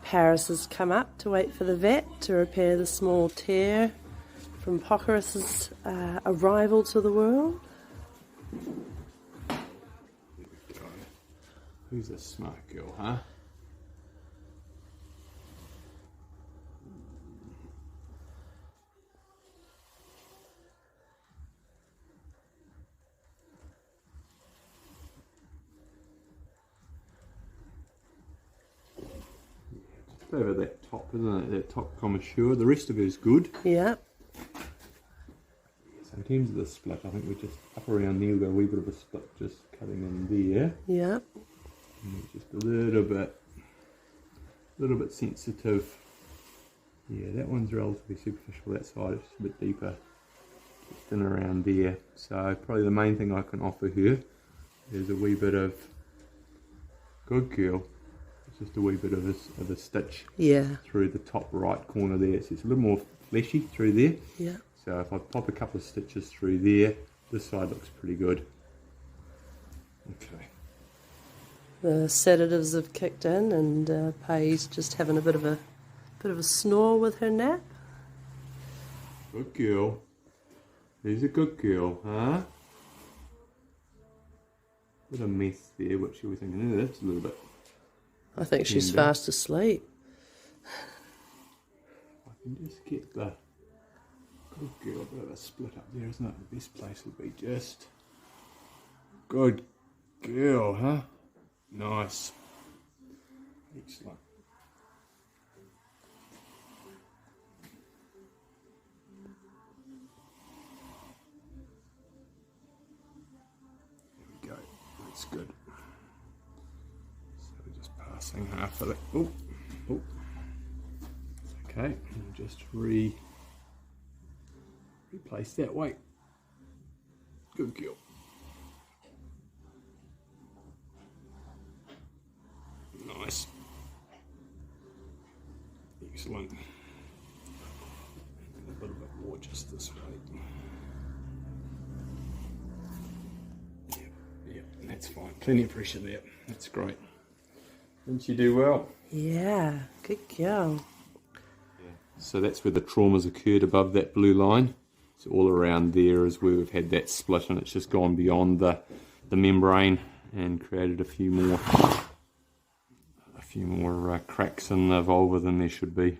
Paris has come up to wait for the vet to repair the small tear from Pocarus's arrival to the world. Who's a smart girl, huh? Just over that top, isn't it? That top commissure. The rest of it is good. Yeah. So in terms of the split, I think we're just up around there. We've got a wee bit of a split just cutting in there. Yeah. And just a little bit sensitive. Yeah, that one's relatively superficial. That side is a bit deeper, just in around there. So probably the main thing I can offer her is a wee bit of good girl. It's just a wee bit of a stitch. Yeah. Through the top right corner there. So it's a little more fleshy through there. Yeah. So if I pop a couple of stitches through there, this side looks pretty good. Okay. The sedatives have kicked in, and Pai's just having a bit of a snore with her nap. Good girl. There's a good girl, huh? Bit of mess there. What should we thinking? Oh, that's a little bit. I think she's fast asleep. I can just get the good girl, bit of a split up there, isn't it? The best place would be just good girl, huh? Nice. Excellent. There we go. That's good. So we're just passing half of it. Oh, oh. Okay, and just replace that weight. Good girl. Nice. Excellent. And a little bit more just this way. Yeah, that's fine. Plenty of pressure there. That's great. Didn't you do well? Yeah, good girl. So that's where the trauma's occurred above that blue line. So all around there is where we've had that split, and it's just gone beyond the membrane and created a few more cracks in the vulva than there should be.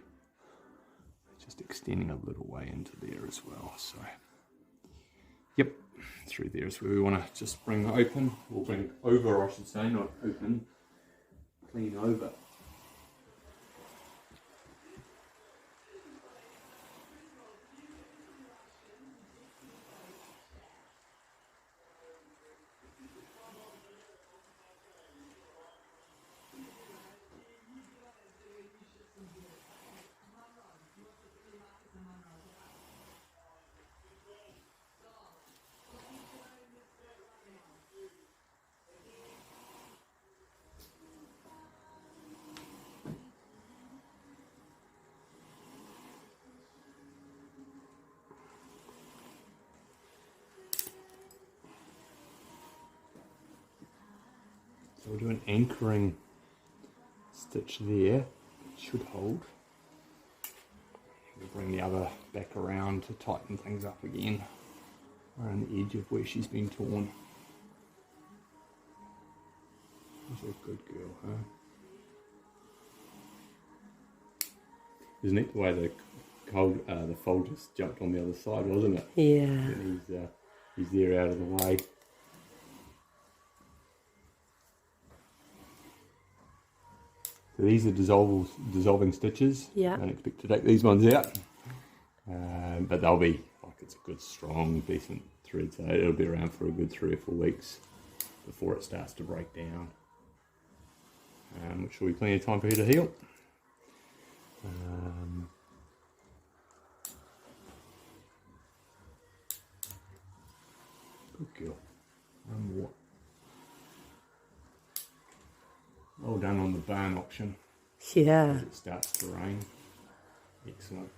Just extending a little way into there as well. So yep, through there is where we want to just bring open, or bring over I should say, not open, clean over. So we'll do an anchoring stitch there. It should hold. We'll bring the other back around to tighten things up again around the edge of where she's been torn. She's a good girl, huh? Isn't it the way the fold just jumped on the other side, wasn't it? Yeah. And he's there out of the way. So these are dissolving stitches. Yeah. Don't expect to take these ones out. But they'll be, like, it's a good, strong, decent thread. So it'll be around for a good 3 or 4 weeks before it starts to break down. Which will be plenty of time for her to heal. Good girl. One more. Well done on the barn option. Yeah. As it starts to rain. Excellent.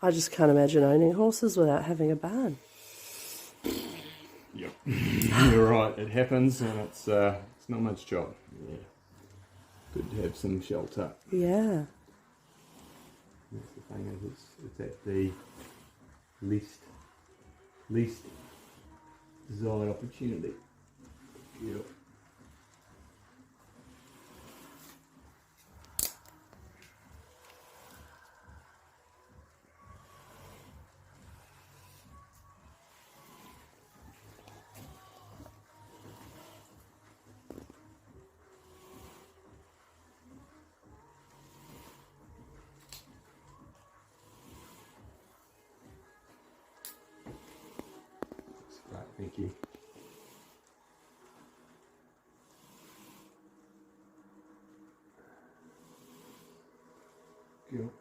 I just can't imagine owning horses without having a barn. Yep. You're right. It happens, and it's not much job. Yeah. good to have some shelter. Yeah. That's the thing, is it's at the least desired opportunity. Yeah. That's great, thank you. Cool.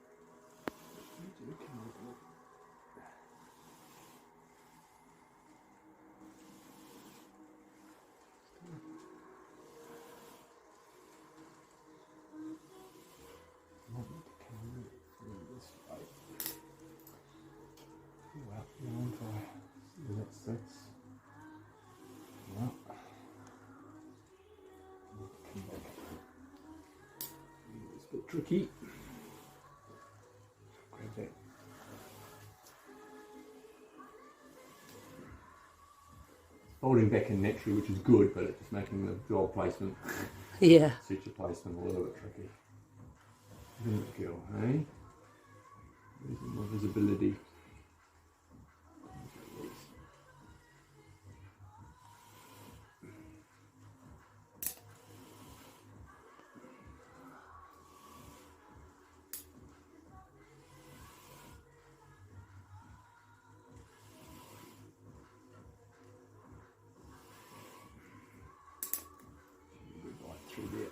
Well, you're on for see that sits. Well, come back. It's a bit tricky. Grab that. Folding back in naturally, which is good, but it's just making the job placement, Yeah. suture placement a little bit tricky. Good girl, hey? Losing my visibility. Right through there.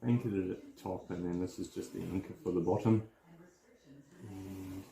Anchored it at the top, and then this is just the anchor for the bottom. And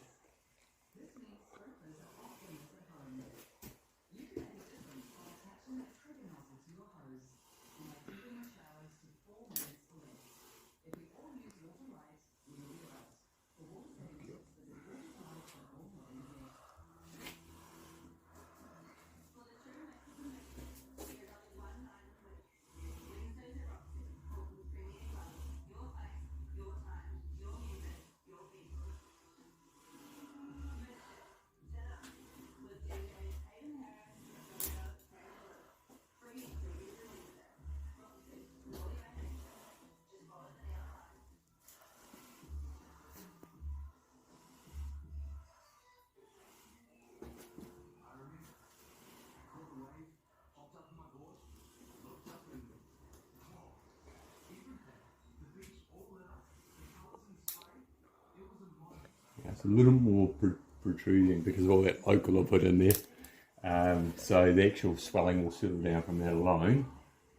it's a little more protruding because of all that local I put in there. So the actual swelling will settle down from that alone.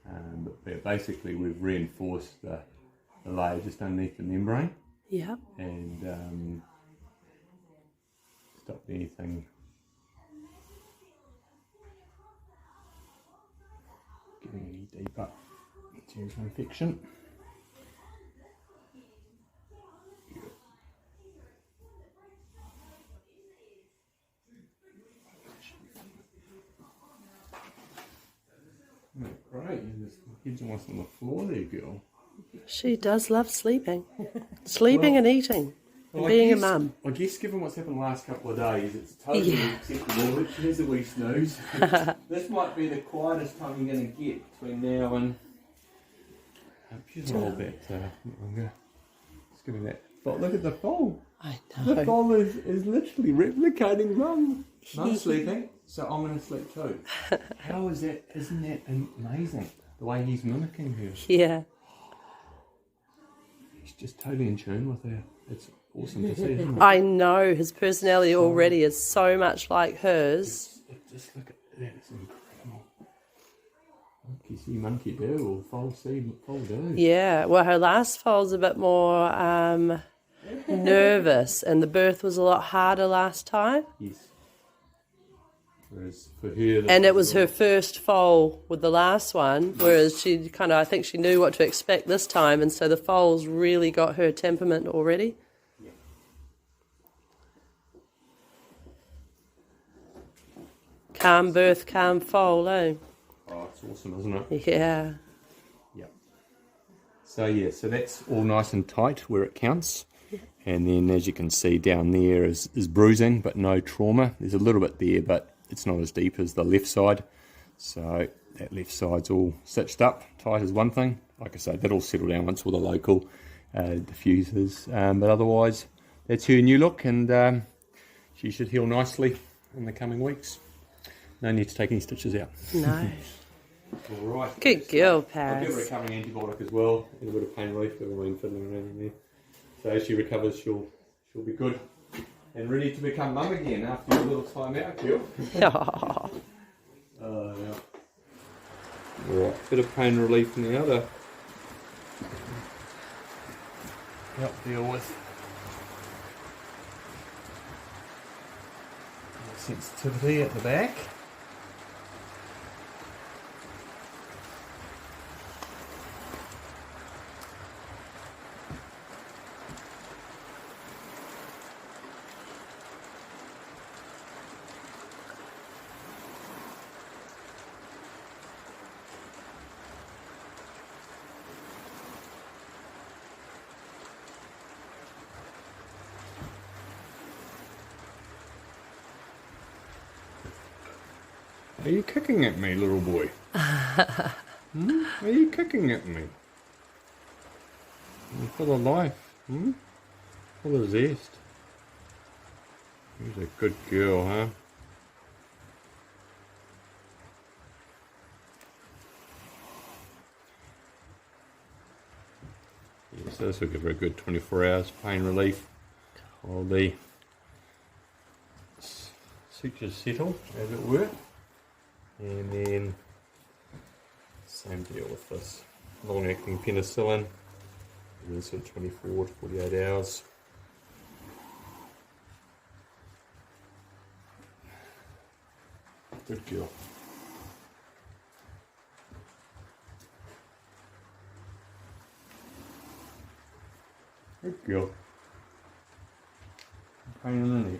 But basically we've reinforced the layer just underneath the membrane. Yeah. And stopped anything getting any deeper in terms of infection. Great, and this head's almost on the floor there, girl. She does love sleeping. Sleeping and eating. And being a mum. I guess given what's happened the last couple of days, it's totally acceptable. She has a wee snooze. This might be the quietest time you're going to get between now and... She's a little bit longer. Just give me that. But look at the foal. I know. The foal is literally replicating mum. Mum's sleeping, so I'm going to sleep too. How is that? Isn't that amazing? The way he's mimicking her. Yeah. He's just totally in tune with her. It's awesome to see, isn't it? I know. His personality already is so much like hers. Just look at that. It's incredible. Monkey see, monkey do, or foal see, foal do. Yeah. Well, her last foal's a bit more nervous, and the birth was a lot harder last time. Yes. Whereas for her... And it was her first foal with the last one, whereas she kind of, I think she knew what to expect this time, and so the foals really got her temperament already. Yeah. Calm birth, calm foal, eh? Oh, it's awesome, isn't it? Yeah. Yeah. So yeah, so that's all nice and tight where it counts. And then as you can see down there is bruising, but no trauma. There's a little bit there, but it's not as deep as the left side. So that left side's all stitched up, tight is one thing. Like I say, that'll settle down once all the local diffuses. But otherwise, that's her new look, and she should heal nicely in the coming weeks. No need to take any stitches out. No. All right. Good girl, I'll Paris. give her a recovering antibiotic as well, and a bit of pain relief. I've been fiddling around in there. So as she recovers, she'll be good and ready to become mum again after a little time out, girl. Yeah. Alright, bit of pain relief now to help deal with the sensitivity at the back. Are you kicking at me, little boy? Are you kicking at me? You're full of life, full of zest. She's a good girl, huh? Yeah, so this will give her a good 24 hours pain relief while the sutures settle, as it were. And then same deal with this long-acting penicillin, and then sort of 24 to 48 hours. Good girl. Good girl. Pain in the neck.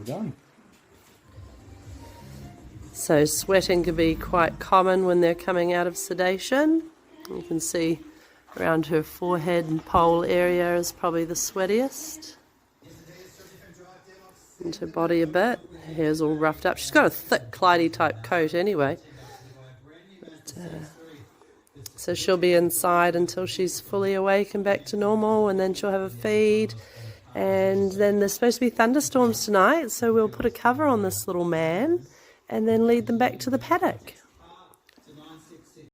Done. So sweating can be quite common when they're coming out of sedation. You can see around her forehead and pole area is probably the sweatiest. And her body a bit. Her hair's all roughed up. She's got a thick Clyde type coat anyway. But, so she'll be inside until she's fully awake and back to normal, and then she'll have a feed. And then there's supposed to be thunderstorms tonight, so we'll put a cover on this little man and then lead them back to the paddock.